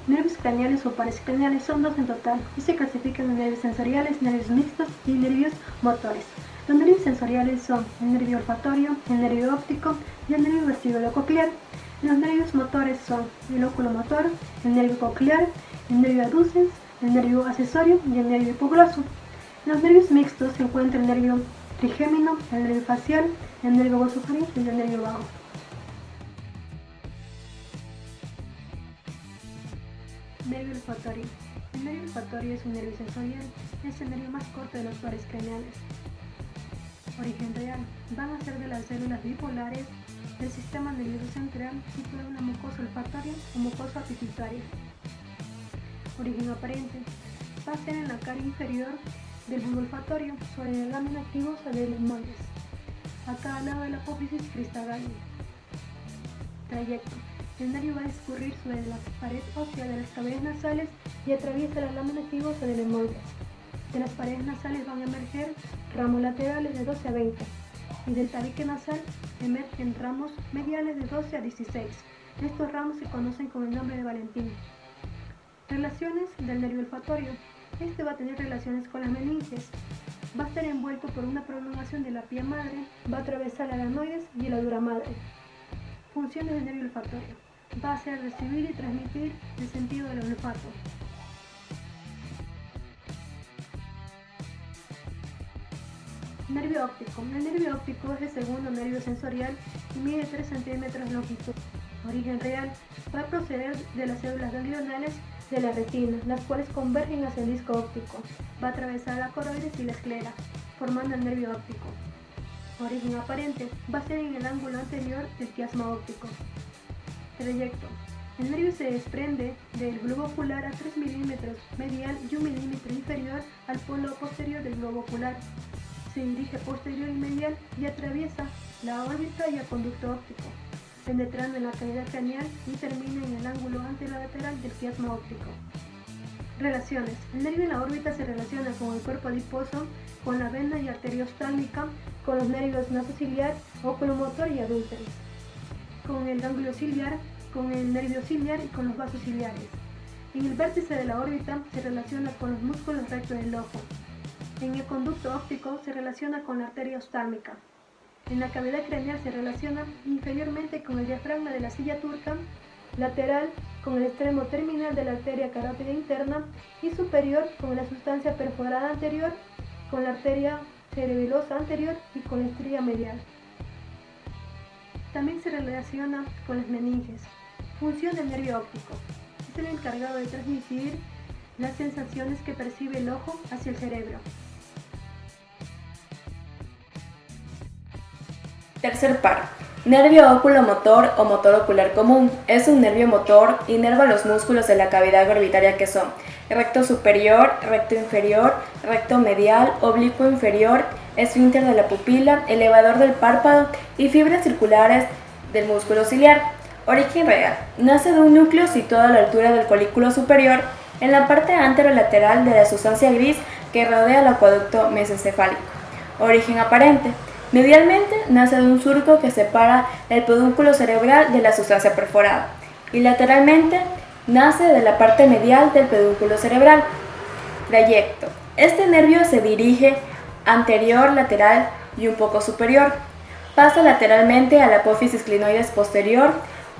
Nervios craneales o pares craneales son dos en total y se clasifican en nervios sensoriales, nervios mixtos y nervios motores. Los nervios sensoriales son el nervio olfatorio, el nervio óptico y el nervio vestibulo-coclear. Los nervios motores son el oculomotor, el nervio coclear, el nervio aducens, el nervio accesorio y el nervio hipogloso. En los nervios mixtos se encuentra el nervio trigémino, el nervio facial, el nervio glosofaríngeo y el nervio vago. Nervio olfatorio. El nervio olfatorio es un nervio sensorial, es el nervio más corto de los pares craneales. Origen real. Van a ser de las células bipolares del sistema nervioso central situado en una mucosa olfatoria o mucosa pituitaria. Origen aparente. Va a ser en la cara inferior del bulbo olfatorio, sobre la lámina activosa de los moldes, a cada lado de la apófisis cristagálea. Trayecto. El nervio va a discurrir sobre la pared ósea de las cavidades nasales y atraviesa la lámina activosa de los moldes. De las paredes nasales van a emerger ramos laterales de 12 a 20 y del tabique nasal emergen ramos mediales de 12 a 16. Estos ramos se conocen con el nombre de Valentín. Relaciones del nervio olfatorio. Este va a tener relaciones con las meninges. Va a estar envuelto por una prolongación de la pía madre, va a atravesar la adenoides y la dura madre. Funciones del nervio olfatorio. Va a ser recibir y transmitir el sentido del olfato. Nervio óptico. El nervio óptico es el segundo nervio sensorial y mide 3 centímetros de longitud. Origen real. Va a proceder de las células ganglionales de la retina, las cuales convergen hacia el disco óptico. Va a atravesar la coroides y la esclera, formando el nervio óptico. Origen aparente. Va a ser en el ángulo anterior del quiasma óptico. Trayecto. El nervio se desprende del globo ocular a 3 milímetros medial y 1 milímetro inferior al polo posterior del globo ocular. Se dirige posterior y medial y atraviesa la órbita y el conducto óptico, penetrando en la cavidad craneal y termina en el ángulo anterolateral del quiasma óptico. Relaciones. El nervio en la órbita se relaciona con el cuerpo adiposo, con la vena y arteria oftálmica, con los nervios nasociliar, oculomotor y aducens, con el ganglio ciliar, con el nervio ciliar y con los vasos ciliares. En el vértice de la órbita se relaciona con los músculos rectos del ojo. En el conducto óptico se relaciona con la arteria oftálmica. En la cavidad craneal se relaciona inferiormente con el diafragma de la silla turca, lateral con el extremo terminal de la arteria carótida interna y superior con la sustancia perforada anterior, con la arteria cerebelosa anterior y con la estría medial. También se relaciona con las meninges. Función del nervio óptico. Es el encargado de transmitir las sensaciones que percibe el ojo hacia el cerebro. Tercer par. Nervio oculomotor o motor ocular común. Es un nervio motor, inerva los músculos de la cavidad orbitaria que son recto superior, recto inferior, recto medial, oblicuo inferior, esfínter de la pupila, elevador del párpado y fibras circulares del músculo ciliar. Origen real. Nace de un núcleo situado a la altura del folículo superior, en la parte anterolateral de la sustancia gris que rodea el acueducto mesencefálico. Origen aparente. Medialmente nace de un surco que separa el pedúnculo cerebral de la sustancia perforada y lateralmente nace de la parte medial del pedúnculo cerebral. Trayecto. Este nervio se dirige anterior, lateral y un poco superior. Pasa lateralmente a la apófisis clinoides posterior,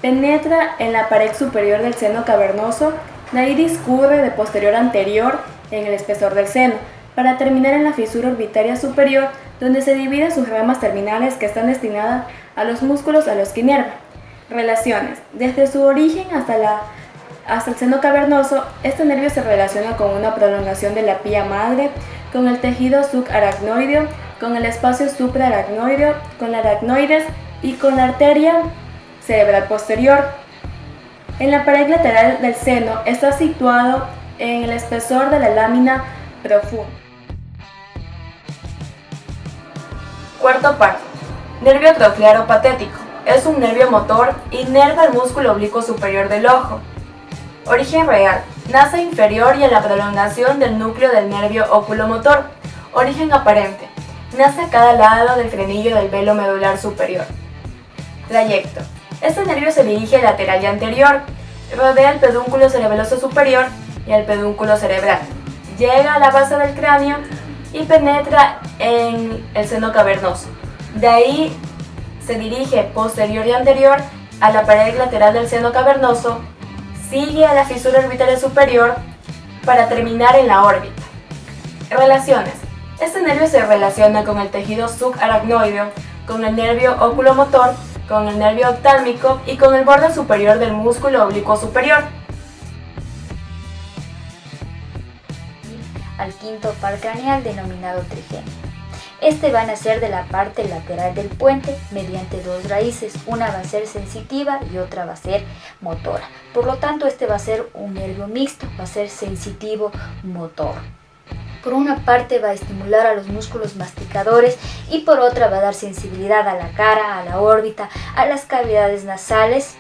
penetra en la pared superior del seno cavernoso, de ahí discurre de posterior a anterior en el espesor del seno, para terminar en la fisura orbitaria superior, donde se dividen sus ramas terminales que están destinadas a los músculos a los que inerva. Relaciones. Desde su origen hasta el seno cavernoso, este nervio se relaciona con una prolongación de la pía madre, con el tejido subaracnoideo, con el espacio supraaracnoideo, con la aracnoides y con la arteria cerebral posterior. En la pared lateral del seno está situado en el espesor de la lámina profunda. Cuarto par. Nervio troclear o patético. Es un nervio motor, inerva el músculo oblicuo superior del ojo. Origen real. Nace inferior y en la prolongación del núcleo del nervio oculomotor. Origen aparente. Nace a cada lado del frenillo del velo medular superior. Trayecto. Este nervio se dirige lateral y anterior. rodea el pedúnculo cerebeloso superior y el pedúnculo cerebral. Llega a la base del cráneo y penetra en el seno cavernoso. De ahí se dirige posterior y anterior a la pared lateral del seno cavernoso, sigue a la fisura orbitaria superior para terminar en la órbita. Relaciones. Este nervio se relaciona con el tejido subaracnoideo, con el nervio oculomotor, con el nervio oftálmico y con el borde superior del músculo oblicuo superior. Al quinto par craneal denominado trigémino. Este va a nacer de la parte lateral del puente mediante dos raíces, una va a ser sensitiva y otra va a ser motora. Por lo tanto, este va a ser un nervio mixto, va a ser sensitivo motor. Por una parte va a estimular a los músculos masticadores y por otra va a dar sensibilidad a la cara, a la órbita, a las cavidades nasales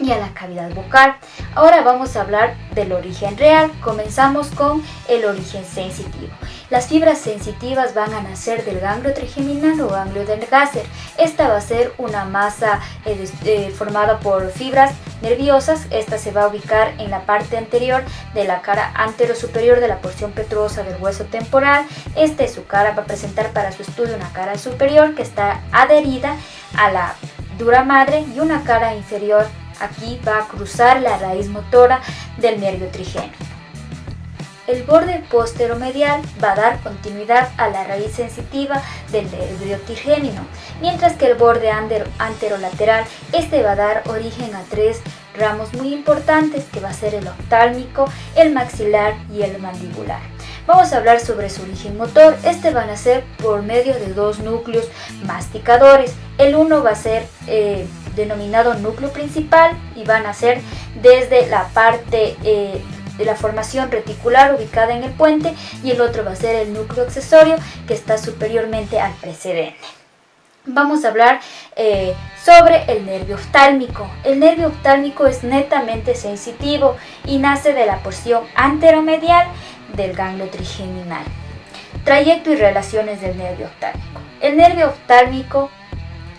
y a la cavidad vocal. Ahora vamos a hablar del origen real. Comenzamos con el origen sensitivo. Las fibras sensitivas van a nacer del ganglio trigeminal o ganglio del Gasser. Esta va a ser una masa formada por fibras nerviosas. Esta se va a ubicar en la parte anterior de la cara anterosuperior de la porción petrosa del hueso temporal. Su cara va a presentar para su estudio una cara superior que está adherida a la dura madre y una cara inferior. Aquí va a cruzar la raíz motora del nervio trigémino. El borde posteromedial va a dar continuidad a la raíz sensitiva del nervio trigémino, mientras que el borde anterolateral va a dar origen a tres ramos muy importantes, que va a ser el oftálmico, el maxilar y el mandibular. Vamos a hablar sobre su origen motor. Va a nacer por medio de dos núcleos masticadores. El uno va a ser denominado núcleo principal y va a nacer desde la parte de la formación reticular ubicada en el puente, y el otro va a ser el núcleo accesorio que está superiormente al precedente. Vamos a hablar sobre el nervio oftálmico. El nervio oftálmico es netamente sensitivo y nace de la porción anteromedial del ganglio trigeminal. Trayecto y relaciones del nervio oftálmico. El nervio oftálmico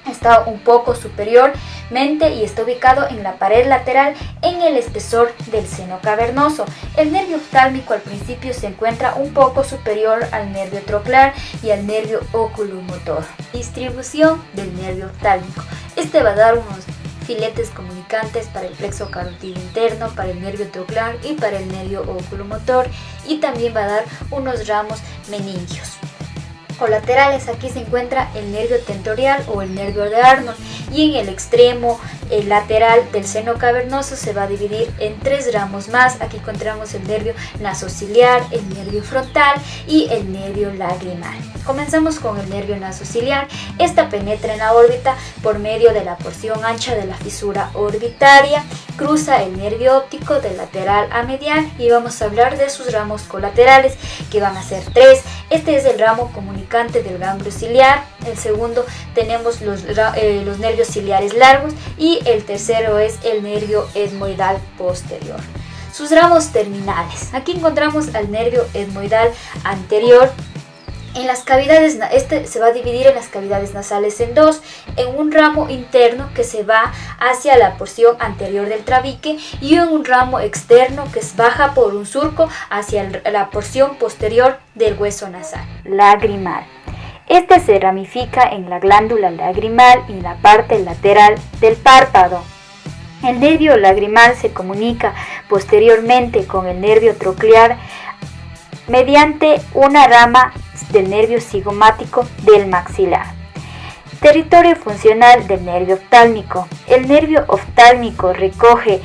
está un poco superiormente y está ubicado en la pared lateral en el espesor del seno cavernoso. El nervio oftálmico al principio se encuentra un poco superior al nervio troclear y al nervio oculomotor. Distribución del nervio oftálmico. Va a dar unos filetes comunicantes para el plexo carotido interno, para el nervio troclear y para el nervio oculomotor, y también va a dar unos ramos meningios. Colaterales, aquí se encuentra el nervio tentorial o el nervio de Arnold, y en el extremo lateral del seno cavernoso se va a dividir en tres ramos más. Aquí encontramos el nervio nasociliar, el nervio frontal y el nervio lagrimal. Comenzamos con el nervio nasociliar. Penetra en la órbita por medio de la porción ancha de la fisura orbitaria, cruza el nervio óptico de lateral a medial, y vamos a hablar de sus ramos colaterales, que van a ser tres. Es el ramo comunicante del ganglio ciliar. El segundo tenemos los nervios ciliares largos, y el tercero es el nervio etmoidal posterior. Sus ramos terminales. Aquí encontramos al nervio etmoidal anterior. En las cavidades, se va a dividir en las cavidades nasales en dos, en un ramo interno que se va hacia la porción anterior del trabique, y en un ramo externo que baja por un surco hacia la porción posterior del hueso nasal. Lagrimal. Se ramifica en la glándula lagrimal y en la parte lateral del párpado. El nervio lagrimal se comunica posteriormente con el nervio troclear mediante una rama del nervio cigomático del maxilar. Territorio funcional del nervio oftálmico. El nervio oftálmico recoge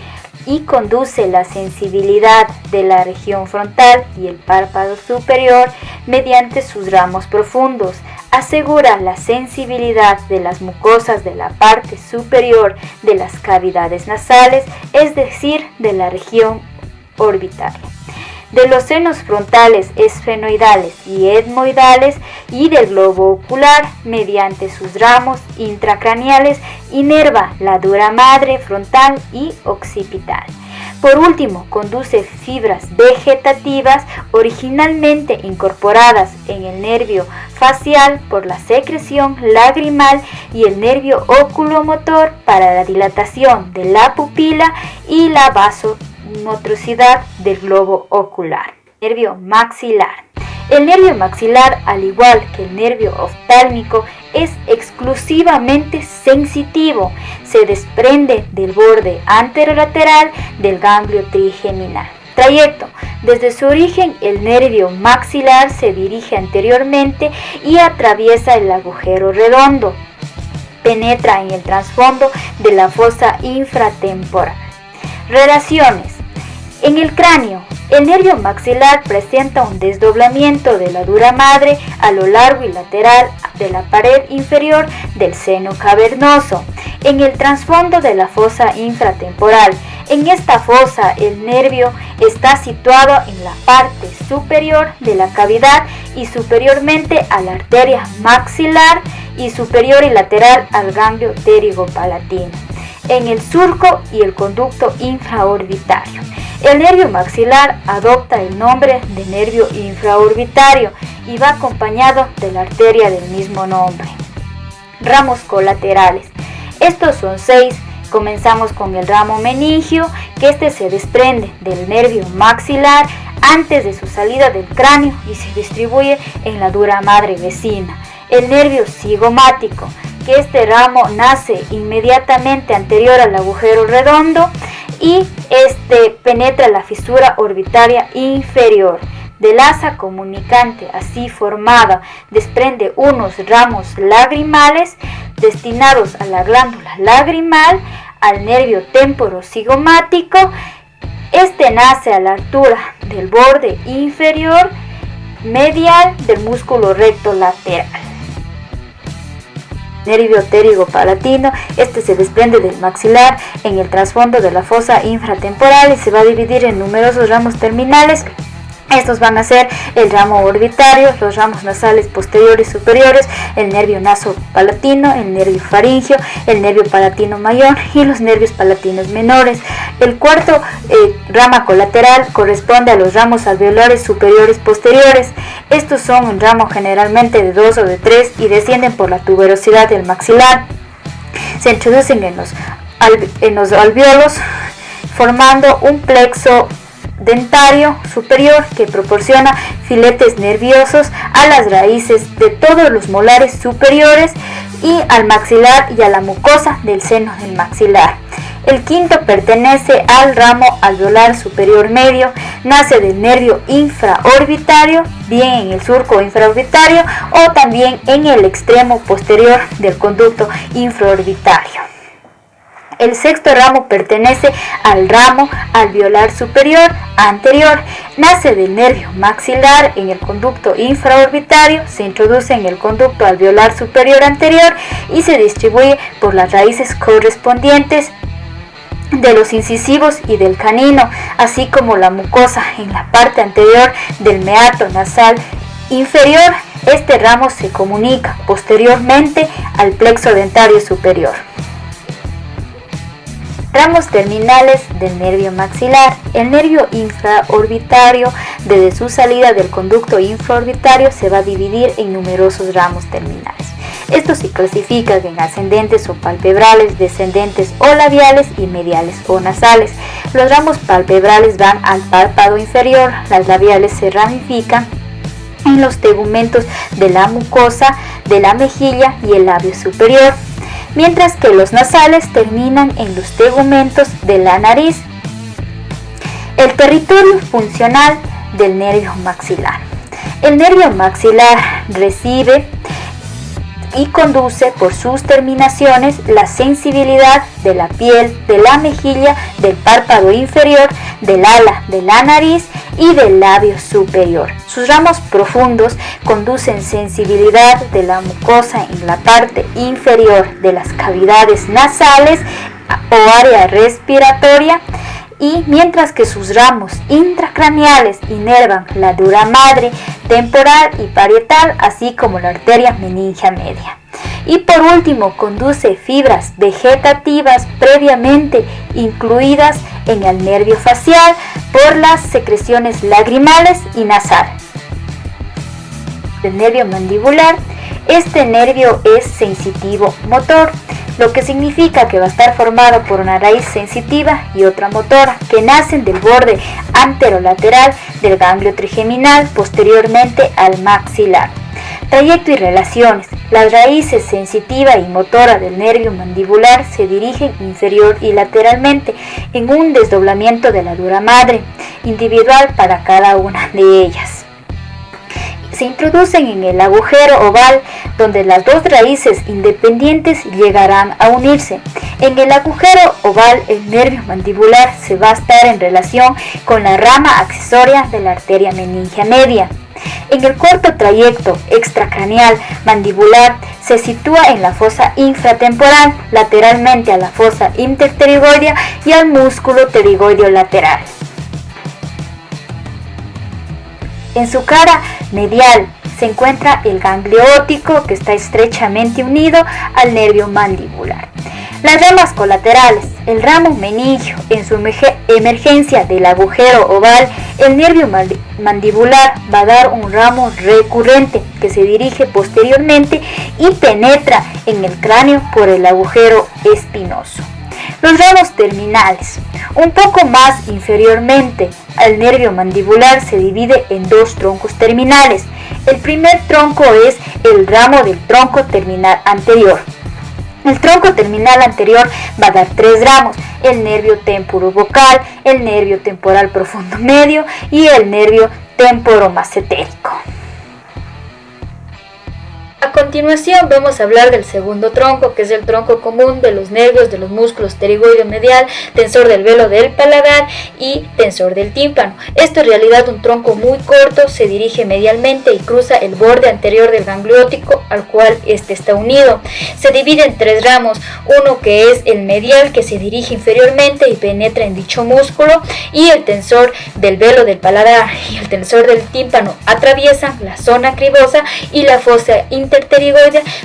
y conduce la sensibilidad de la región frontal y el párpado superior mediante sus ramos profundos. Asegura la sensibilidad de las mucosas de la parte superior de las cavidades nasales, es decir, de la región orbitaria. De los senos frontales, esfenoidales y etmoidales, y del globo ocular, mediante sus ramos intracraneales, inerva la dura madre frontal y occipital. por último, conduce fibras vegetativas originalmente incorporadas en el nervio facial por la secreción lagrimal y el nervio oculomotor para la dilatación de la pupila y la vasomotricidad del globo ocular. Nervio maxilar. El nervio maxilar, al igual que el nervio oftálmico, es exclusivamente sensitivo. Se desprende del borde anterolateral del ganglio trigeminal. Trayecto. Desde su origen, el nervio maxilar se dirige anteriormente y atraviesa el agujero redondo. Penetra en el trasfondo de la fosa infratemporal. Relaciones. En el cráneo, el nervio maxilar presenta un desdoblamiento de la dura madre a lo largo y lateral de la pared inferior del seno cavernoso, en el trasfondo de la fosa infratemporal. En esta fosa, el nervio está situado en la parte superior de la cavidad y superiormente a la arteria maxilar y superior y lateral al ganglio pterigopalatino, en el surco y el conducto infraorbitario. El nervio maxilar adopta el nombre de nervio infraorbitario y va acompañado de la arteria del mismo nombre. Ramos colaterales. Estos son 6. Comenzamos con el ramo meningio, que se desprende del nervio maxilar antes de su salida del cráneo y se distribuye en la dura madre vecina. El nervio cigomático, que ramo nace inmediatamente anterior al agujero redondo y penetra la fisura orbitaria inferior. Del asa comunicante así formada desprende unos ramos lagrimales destinados a la glándula lagrimal, al nervio temporocigomático. Nace a la altura del borde inferior medial del músculo recto lateral. Nervio pterigopalatino, se desprende del maxilar en el trasfondo de la fosa infratemporal y se va a dividir en numerosos ramos terminales. Estos van a ser el ramo orbitario, los ramos nasales posteriores y superiores, el nervio nasopalatino, el nervio faringio, el nervio palatino mayor y los nervios palatinos menores. El cuarto rama colateral corresponde a los ramos alveolares superiores posteriores. Estos son un ramo generalmente de 2 o de 3 y descienden por la tuberosidad del maxilar. Se introducen en los alvéolos formando un plexo dentario superior que proporciona filetes nerviosos a las raíces de todos los molares superiores y al maxilar y a la mucosa del seno del maxilar. El quinto pertenece al ramo alveolar superior medio, nace del nervio infraorbitario, bien en el surco infraorbitario o también en el extremo posterior del conducto infraorbitario. El sexto ramo pertenece al ramo alveolar superior anterior, nace del nervio maxilar en el conducto infraorbitario, se introduce en el conducto alveolar superior anterior y se distribuye por las raíces correspondientes de los incisivos y del canino, así como la mucosa en la parte anterior del meato nasal inferior. Este ramo se comunica posteriormente al plexo dentario superior. Ramos terminales del nervio maxilar. El nervio infraorbitario, desde su salida del conducto infraorbitario, se va a dividir en numerosos ramos terminales. Estos se clasifican en ascendentes o palpebrales, descendentes o labiales y mediales o nasales. Los ramos palpebrales van al párpado inferior, las labiales se ramifican en los tegumentos de la mucosa, de la mejilla y el labio superior, mientras que los nasales terminan en los tegumentos de la nariz. El territorio funcional del nervio maxilar. El nervio maxilar recibe y conduce por sus terminaciones la sensibilidad de la piel, de la mejilla, del párpado inferior, del ala, de la nariz y del labio superior. Sus ramos profundos conducen sensibilidad de la mucosa en la parte inferior de las cavidades nasales o área respiratoria, y mientras que sus ramos intracraneales inervan la dura madre temporal y parietal, así como la arteria meningia media. Y por último, conduce fibras vegetativas previamente incluidas en el nervio facial por las secreciones lagrimales y nasales. El nervio mandibular, este nervio es sensitivo motor, lo que significa que va a estar formado por una raíz sensitiva y otra motora que nacen del borde anterolateral del ganglio trigeminal posteriormente al maxilar. Trayecto y relaciones. Las raíces sensitiva y motora del nervio mandibular se dirigen inferior y lateralmente en un desdoblamiento de la dura madre, individual para cada una de ellas. Se introducen en el agujero oval, donde las dos raíces independientes llegarán a unirse. En el agujero oval, el nervio mandibular se va a estar en relación con la rama accesoria de la arteria meningea media. En el corto trayecto extracraneal mandibular se sitúa en la fosa infratemporal, lateralmente a la fosa interpterigoidea y al músculo pterigoideo lateral. En su cara medial se encuentra el ganglio óptico, que está estrechamente unido al nervio mandibular. Las ramas colaterales. El ramo meningio en su emergencia del agujero oval, el nervio mandibular va a dar un ramo recurrente que se dirige posteriormente y penetra en el cráneo por el agujero espinoso. Los ramos terminales. Un poco más inferiormente al nervio mandibular se divide en dos troncos terminales. El primer tronco es el ramo del tronco terminal anterior. El tronco terminal anterior va a dar tres ramos: el nervio temporovocal, el nervio temporal profundo medio y el nervio temporomasentérico. A continuación vamos a hablar del segundo tronco, que es el tronco común de los nervios de los músculos pterigoideo medial, tensor del velo del paladar y tensor del tímpano. Esto en realidad un tronco muy corto, se dirige medialmente y cruza el borde anterior del ganglio óptico al cual este está unido. Se divide en tres ramos, uno que es el medial, que se dirige inferiormente y penetra en dicho músculo, y el tensor del velo del paladar y el tensor del tímpano atraviesan la zona cribosa y la fosa interpterigoidea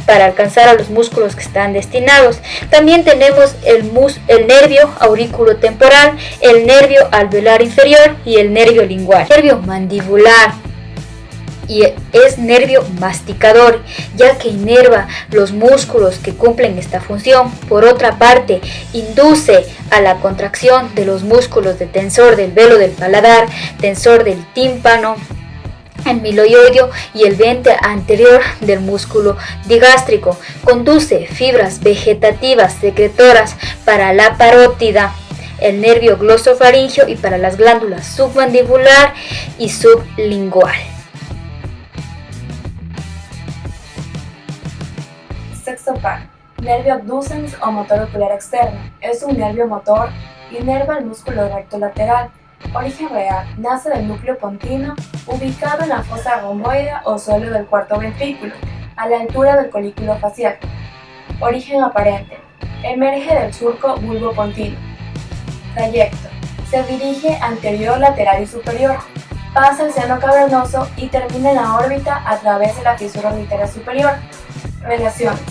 para alcanzar a los músculos que están destinados. También tenemos el nervio auriculotemporal, el nervio alveolar inferior y el nervio lingual. El nervio mandibular y es nervio masticador, ya que inerva los músculos que cumplen esta función. Por otra parte, induce a la contracción de los músculos de tensor del velo del paladar, tensor del tímpano, el miloioideo y el vientre anterior del músculo digástrico. Conduce fibras vegetativas secretoras para la parótida, el nervio glosofaringeo y para las glándulas submandibular y sublingual. Sexto par. Nervio abducens o motor ocular externo. Es un nervio motor y inerva el músculo recto lateral. Origen real. Nace del núcleo pontino, ubicado en la fosa romboidea o suelo del cuarto ventrículo, a la altura del colículo facial. Origen aparente. Emerge del surco bulbopontino. Trayecto. Se dirige anterior, lateral y superior. Pasa el seno cavernoso y termina en la órbita a través de la fisura orbitaria superior. Relaciones.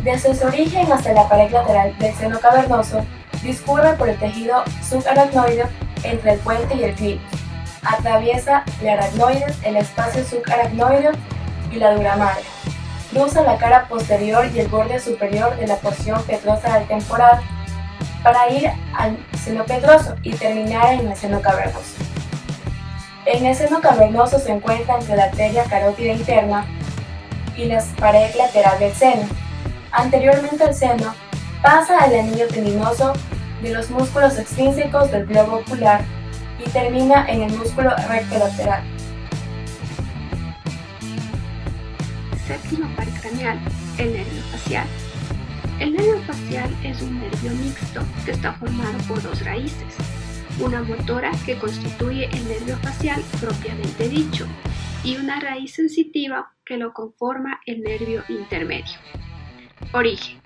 Desde su origen hasta la pared lateral del seno cavernoso, discurre por el tejido subaracnoideo entre el puente y el clivus. Atraviesa la aracnoides, el espacio subaracnoideo y la dura madre. Cruza la cara posterior y el borde superior de la porción petrosa del temporal para ir al seno petroso y terminar en el seno cavernoso. En el seno cavernoso se encuentra entre la arteria carótida interna y la pared lateral del seno. Anteriormente al seno, pasa al anillo tendinoso de los músculos extrínsecos del globo ocular y termina en el músculo recto lateral. Séptimo par craneal, el nervio facial. El nervio facial es un nervio mixto que está formado por dos raíces, una motora que constituye el nervio facial propiamente dicho y una raíz sensitiva que lo conforma el nervio intermedio. Origen.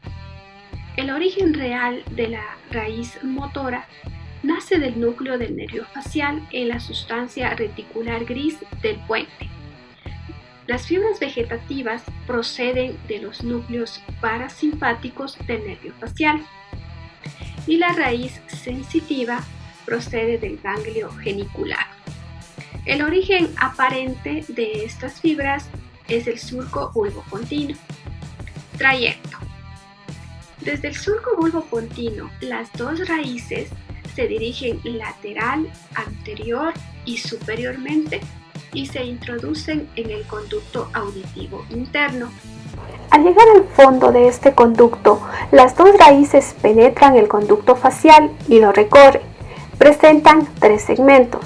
El origen real de la raíz motora nace del núcleo del nervio facial en la sustancia reticular gris del puente. Las fibras vegetativas proceden de los núcleos parasimpáticos del nervio facial y la raíz sensitiva procede del ganglio geniculado. El origen aparente de estas fibras es el surco bulbopontino. Trayecto. Desde el surco bulbopontino, las dos raíces se dirigen lateral, anterior y superiormente y se introducen en el conducto auditivo interno. Al llegar al fondo de este conducto, las dos raíces penetran el conducto facial y lo recorren. Presentan 3 segmentos.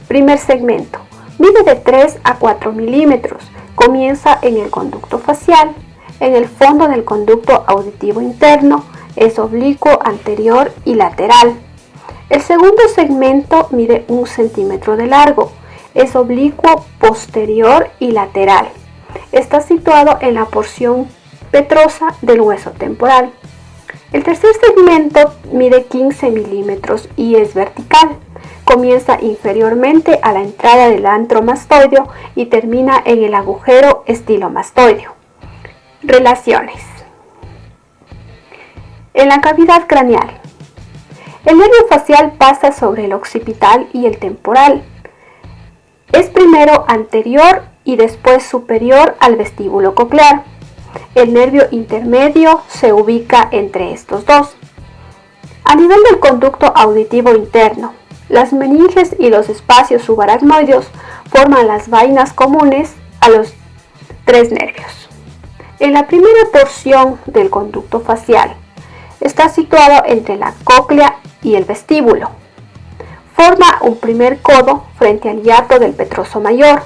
Primer segmento, mide de 3 a 4 milímetros. Comienza en el conducto facial. En el fondo del conducto auditivo interno es oblicuo, anterior y lateral. El segundo segmento mide 1 centímetro de largo. Es oblicuo, posterior y lateral. Está situado en la porción petrosa del hueso temporal. El tercer segmento mide 15 milímetros y es vertical. Comienza inferiormente a la entrada del antro mastoideo y termina en el agujero estilomastoideo. Relaciones. En la cavidad craneal, el nervio facial pasa sobre el occipital y el temporal. Es primero anterior y después superior al vestíbulo coclear. El nervio intermedio se ubica entre estos dos. A nivel del conducto auditivo interno, las meninges y los espacios subaracnoideos forman las vainas comunes a los 3 nervios. En la primera porción del conducto facial está situado entre la cóclea y el vestíbulo. Forma un primer codo frente al hiato del petroso mayor.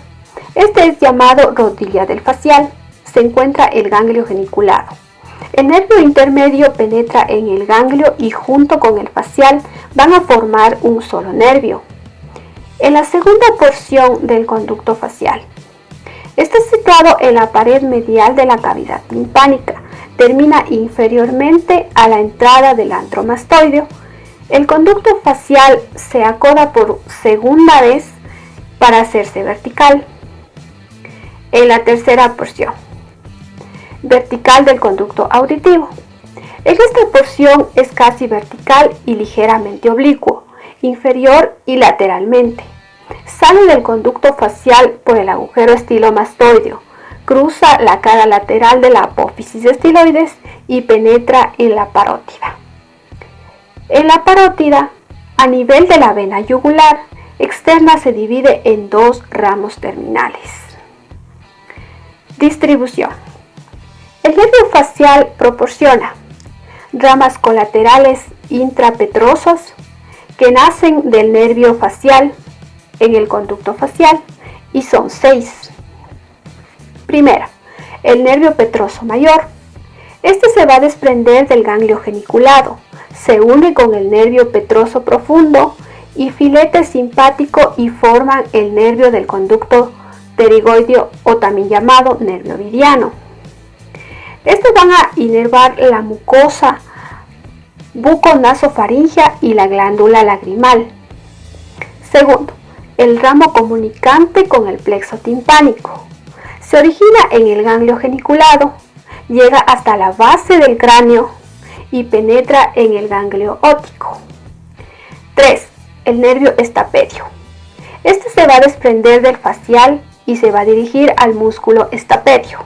Este es llamado rodilla del facial. Se encuentra el ganglio geniculado. El nervio intermedio penetra en el ganglio y junto con el facial van a formar un solo nervio. En la segunda porción del conducto facial, está situado en la pared medial de la cavidad timpánica. Termina inferiormente a la entrada del antro mastoideo. El conducto facial se acoda por segunda vez para hacerse vertical. En la tercera porción, vertical del conducto auditivo. En esta porción es casi vertical y ligeramente oblicuo, inferior y lateralmente. Sale del conducto facial por el agujero estilomastoideo, cruza la cara lateral de la apófisis estiloides y penetra en la parótida. En la parótida, a nivel de la vena yugular externa, se divide en 2 ramos terminales. Distribución. El nervio facial proporciona ramas colaterales intrapetrosos que nacen del nervio facial en el conducto facial y son 6. Primera, el nervio petroso mayor. Este se va a desprender del ganglio geniculado, se une con el nervio petroso profundo y filete simpático y forman el nervio del conducto pterigoideo o también llamado nervio ovidiano. Estos van a inervar la mucosa buconasofaringea y la glándula lagrimal. Segundo, el ramo comunicante con el plexo timpánico. Se origina en el ganglio geniculado, llega hasta la base del cráneo y penetra en el ganglio óptico. 3. El nervio estapedio. Este se va a desprender del facial y se va a dirigir al músculo estapedio.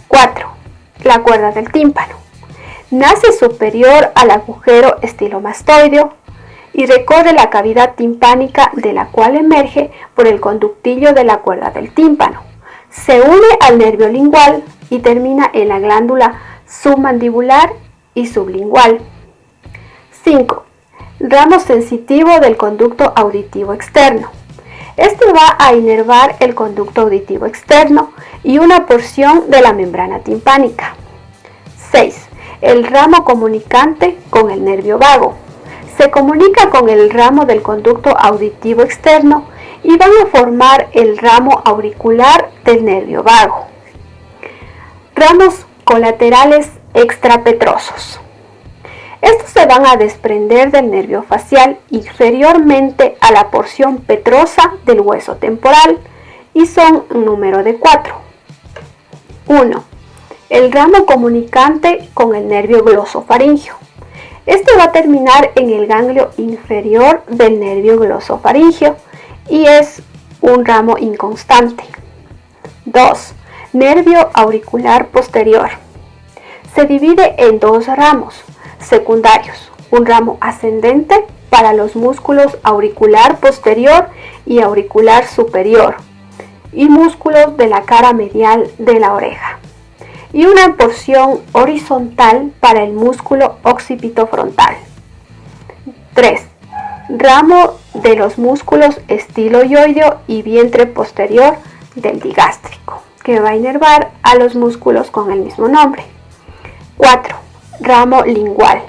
4. La cuerda del tímpano. Nace superior al agujero estilomastoideo y recorre la cavidad timpánica, de la cual emerge por el conductillo de la cuerda del tímpano. Se une al nervio lingual y termina en la glándula submandibular y sublingual. 5. Ramo sensitivo del conducto auditivo externo. Este va a inervar el conducto auditivo externo y una porción de la membrana timpánica. 6. El ramo comunicante con el nervio vago. Se comunica con el ramo del conducto auditivo externo y van a formar el ramo auricular del nervio vago. Ramos colaterales extrapetrosos. Estos se van a desprender del nervio facial inferiormente a la porción petrosa del hueso temporal y son un número de 4. 1. El ramo comunicante con el nervio glosofaríngeo. Este va a terminar en el ganglio inferior del nervio glosofaríngeo y es un ramo inconstante. 2. Nervio auricular posterior. Se divide en dos ramos secundarios, un ramo ascendente para los músculos auricular posterior y auricular superior y músculos de la cara medial de la oreja, y una porción horizontal para el músculo occipitofrontal. 3. Ramo de los músculos estiloioideo y vientre posterior del digástrico, que va a inervar a los músculos con el mismo nombre. 4. Ramo lingual.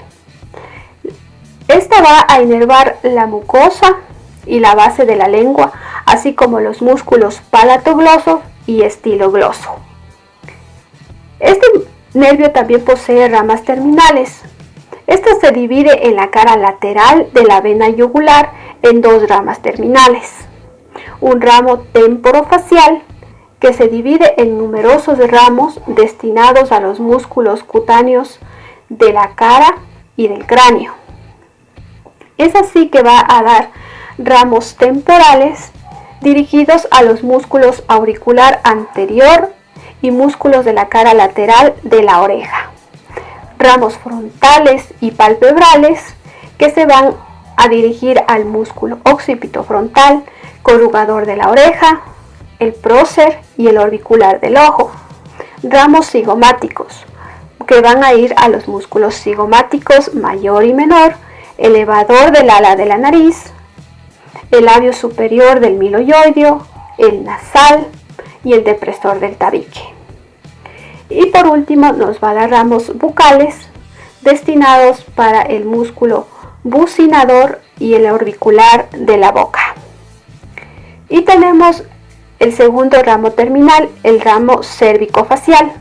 Esta va a inervar la mucosa y la base de la lengua, así como los músculos palatogloso y estilogloso. Este nervio también posee ramas terminales. Esta se divide en la cara lateral de la vena yugular en dos ramas terminales. Un ramo temporofacial que se divide en numerosos ramos destinados a los músculos cutáneos de la cara y del cráneo. Es así que va a dar ramos temporales dirigidos a los músculos auricular anterior y músculos de la cara lateral de la oreja. Ramos frontales y palpebrales que se van a dirigir al músculo occipitofrontal, corrugador de la oreja, el prócer y el orbicular del ojo. Ramos cigomáticos que van a ir a los músculos cigomáticos mayor y menor, elevador del ala de la nariz, el labio superior del miloioideo, el nasal y el depresor del tabique. Y por último nos va a dar ramos bucales destinados para el músculo bucinador y el orbicular de la boca. Y tenemos el segundo ramo terminal, el ramo cérvico-facial.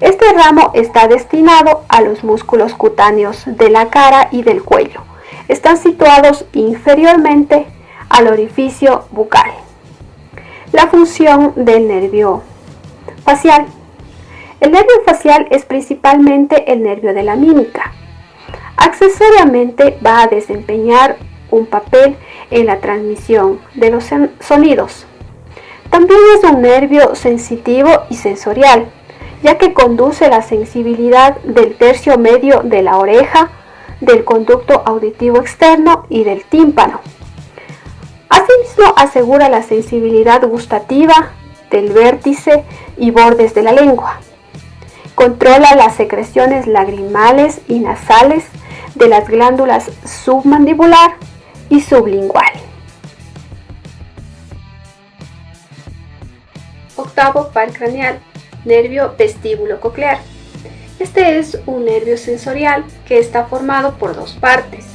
Este ramo está destinado a los músculos cutáneos de la cara y del cuello. Están situados inferiormente al orificio bucal. La función del nervio facial. El nervio facial es principalmente el nervio de la mímica. Accesoriamente va a desempeñar un papel en la transmisión de los sonidos. También es un nervio sensitivo y sensorial, ya que conduce la sensibilidad del tercio medio de la oreja, del conducto auditivo externo y del tímpano. Asimismo, asegura la sensibilidad gustativa del vértice y bordes de la lengua. Controla las secreciones lagrimales y nasales de las glándulas submandibular y sublingual. Octavo, par craneal, nervio vestíbulo coclear. Este es un nervio sensorial que está formado por dos partes: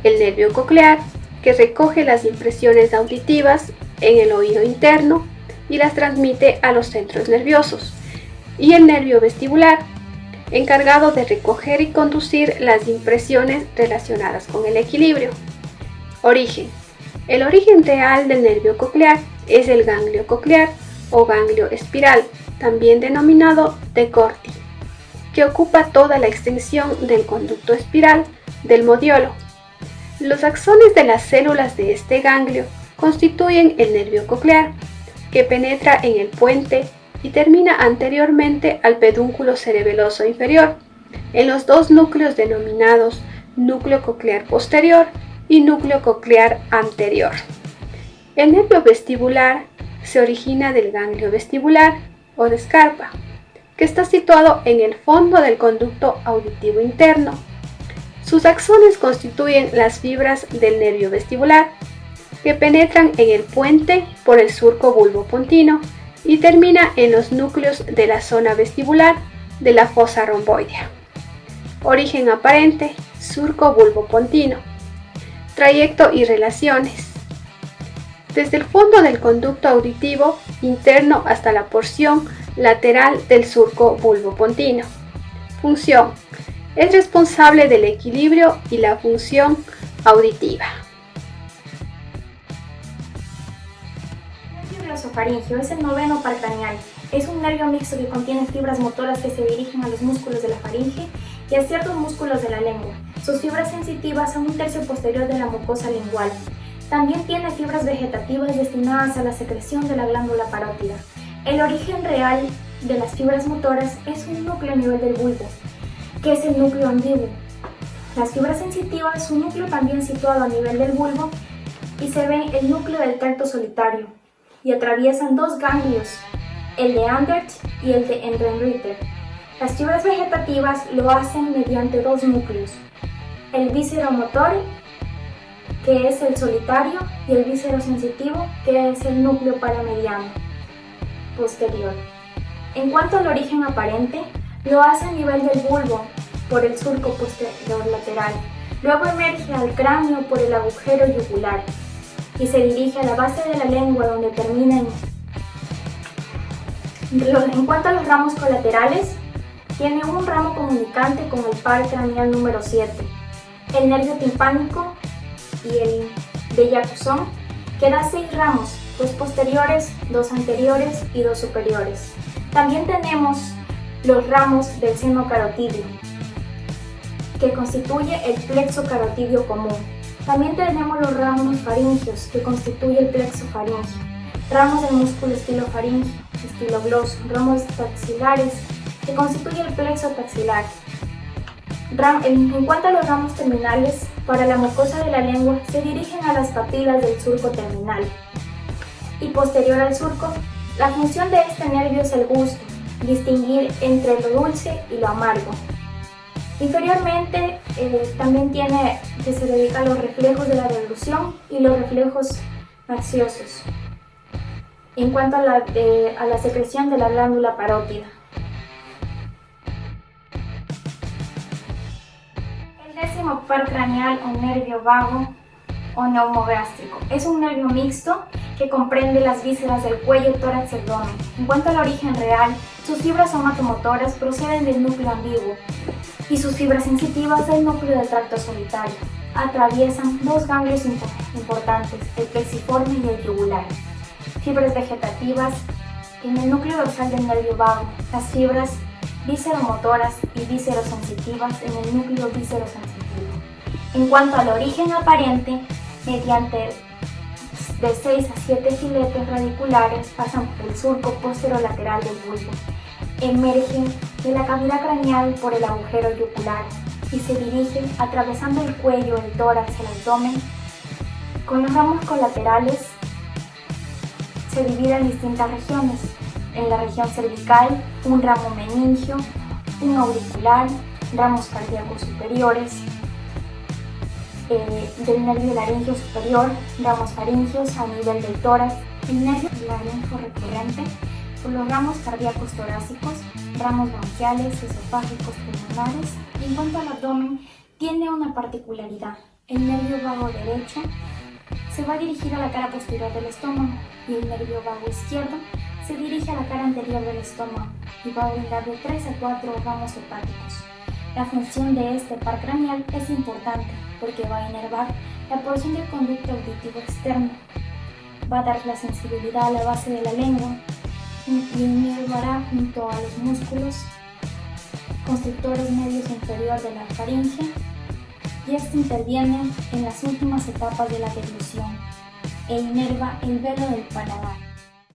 el nervio coclear, que recoge las impresiones auditivas en el oído interno y las transmite a los centros nerviosos, y el nervio vestibular, encargado de recoger y conducir las impresiones relacionadas con el equilibrio. Origen. El origen real del nervio coclear es el ganglio coclear o ganglio espiral, también denominado de Corti, que ocupa toda la extensión del conducto espiral del modiolo. Los axones de las células de este ganglio constituyen el nervio coclear, que penetra en el puente y termina anteriormente al pedúnculo cerebeloso inferior, en los dos núcleos denominados núcleo coclear posterior y núcleo coclear anterior. El nervio vestibular se origina del ganglio vestibular o de Scarpa, que está situado en el fondo del conducto auditivo interno. Sus axones constituyen las fibras del nervio vestibular, que penetran en el puente por el surco bulbopontino y termina en los núcleos de la zona vestibular de la fosa romboidea. Origen aparente, surco bulbopontino. Trayecto y relaciones. Desde el fondo del conducto auditivo interno hasta la porción lateral del surco bulbopontino. Función. Es responsable del equilibrio y la función auditiva. El nervio glosofaríngeo es el noveno par craneal. Es un nervio mixto que contiene fibras motoras que se dirigen a los músculos de la faringe y a ciertos músculos de la lengua. Sus fibras sensitivas son un tercio posterior de la mucosa lingual. También tiene fibras vegetativas destinadas a la secreción de la glándula parótida. El origen real de las fibras motoras es un núcleo a nivel del bulbo, que es el núcleo ambiguo. Las fibras sensitivas, su núcleo también situado a nivel del bulbo, y se ve el núcleo del tracto solitario, y atraviesan dos ganglios, el de Andrich y el de Ehrenreiter. Las fibras vegetativas lo hacen mediante dos núcleos, el víscero motor, que es el solitario, y el víscero sensitivo, que es el núcleo paramediano posterior. En cuanto al origen aparente, lo hace a nivel del bulbo por el surco posterior lateral, luego emerge al cráneo por el agujero yugular y se dirige a la base de la lengua donde termina en cuanto a los ramos colaterales, tiene un ramo comunicante con el par craneal número 7, el nervio timpánico y el de Jacobson, que da 6 ramos, 2 posteriores, 2 anteriores y 2 superiores. También tenemos los ramos del seno carotidio, que constituye el plexo carotidio común. También tenemos los ramos faringios, que constituye el plexo faringio, ramos del músculo estilofaringio, estilogloso, ramos taxilares, que constituye el plexo taxilar. En cuanto a los ramos terminales, para la mucosa de la lengua se dirigen a las papilas del surco terminal y posterior al surco. La función de este nervio es el gusto, distinguir entre lo dulce y lo amargo. Inferiormente también tiene que se dedica a los reflejos de la deglución y los reflejos gaseosos. En cuanto a la secreción de la glándula parótida. El décimo par craneal o nervio vago o neumogástrico es un nervio mixto que comprende las vísceras del cuello, tórax y abdomen. En cuanto al origen real, sus fibras somatomotoras proceden del núcleo ambiguo y sus fibras sensitivas del núcleo del tracto solitario. Atraviesan dos ganglios importantes, el plexiforme y el yugular. Fibras vegetativas en el núcleo dorsal del nervio vago, las fibras vísceromotoras y víscerosensitivas en el núcleo víscerosensitivo. En cuanto al origen aparente, mediante de 6 a 7 filetes radiculares pasan por el surco posterolateral del bulbo, emergen de la cavidad craneal por el agujero yugular y se dirigen atravesando el cuello, el tórax, el abdomen. Con los ramos colaterales se dividen en distintas regiones. En la región cervical, un ramo meningio, un auricular, ramos cardíacos superiores, del nervio laringio superior, ramos faringios a nivel del tórax, el nervio laringio recurrente, por los ramos cardíacos torácicos, ramos bronquiales, esofágicos, pulmonares. En cuanto al abdomen, tiene una particularidad. El nervio vago derecho se va a dirigir a la cara posterior del estómago y el nervio vago izquierdo se dirige a la cara anterior del estómago y va a brindar de 3 a 4 ramos hepáticos. La función de este par craneal es importante porque va a inervar la porción del conducto auditivo externo, va a dar la sensibilidad a la base de la lengua y inervará junto a los músculos constrictores medios inferior de la faringe, y este interviene en las últimas etapas de la deglución e inerva el velo del paladar.